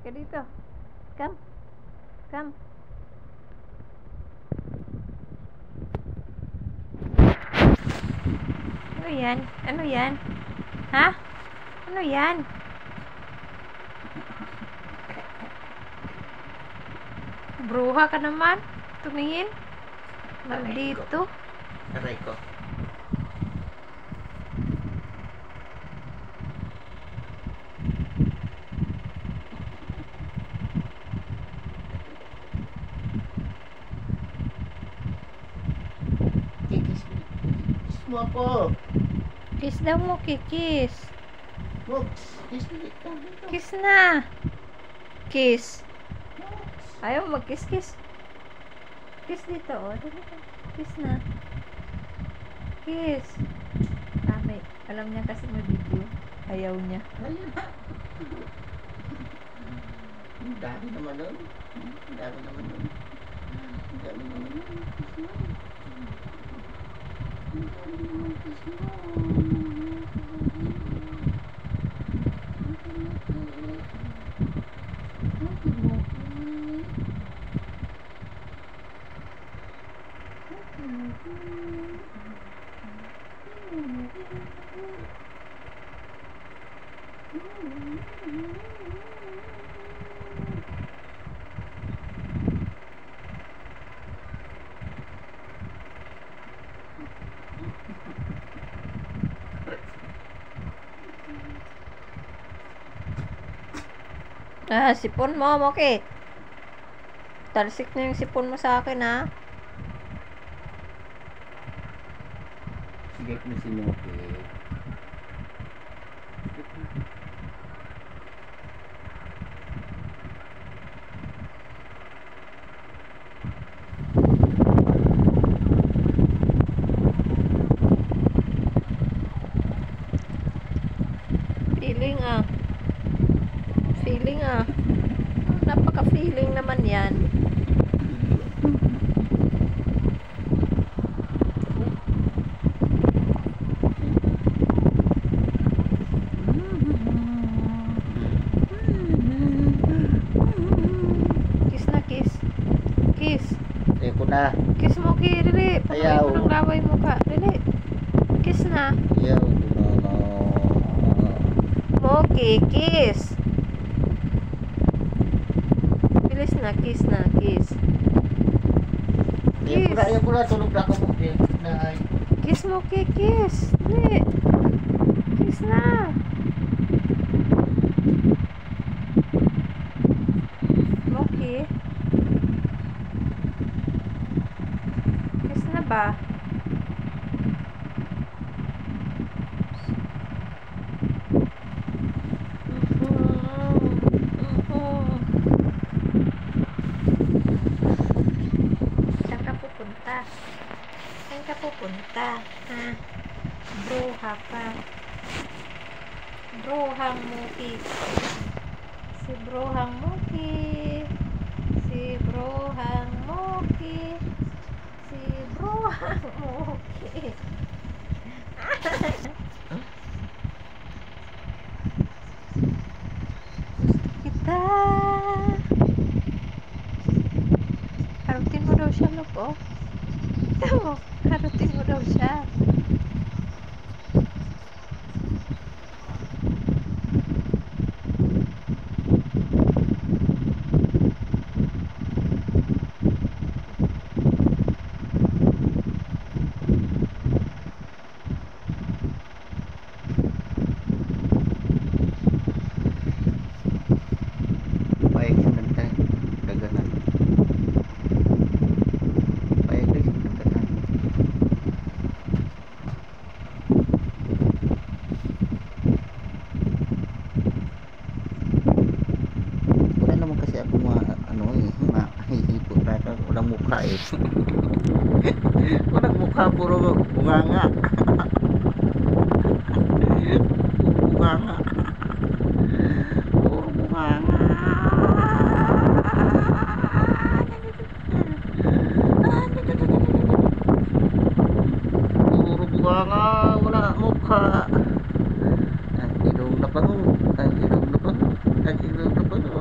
Ka dito. Come. Come. Ano yan? Ano yan? Ha? Ano yan? Bruha ka naman. Tumingin. Maldito. Aray ko. Kiss mo ako. Kiss daw mo, kikis. Kiss mo. Kiss na. Kiss. Ayaw mag-kiss-kiss. Kiss dito, oh. Kiss na. Kiss. May, alam niya kasi may video. Ayaw niya. Ayun na. Ang dami naman nun. Ang dami naman nun. Ang dami naman nun. Kiss mo. Ang dami naman kiss mo. Sipon mo, Moki. Talsik na yung sipon mo sa akin, ha? Sige, na si Moki. Feeling, Feeling, Napaka-feeling naman yan. Kiss na, kiss. Kiss. Ayaw ko na. Kiss mo, Kirili. Ayaw. Pagkain mo ng laway mo ka. Dili. Kiss na. Ayaw ko na. Moki, kiss. Bilis na, kiss na, kiss. Kiss. Ayaw ko na. Tulog na ako, Moki. Kiss, Moki, kiss. Dili. Kiss na. Moki. Kiss na ba? Saan ka pupunta? Saan ka pupunta? Ha? Bruha ka. Bruhang Moki. Si Bruhang Moki. Si Bruhang Moki. Si Bruhang Moki. Kita. Karutin mo daw siya, look, oh. Ito, karutin mo daw siya. Baik, sebentar. Dagangan. Baik, sebentar. Wala naman kasi ako mahihipot na. Walang mukha eh. Walang mukha, puro bunganga. Bunganga. Puro bunganga. Puro bunganga. Wala mukha. Ang ilong na bango. Ang ilong na bango. Ang ilong na bango.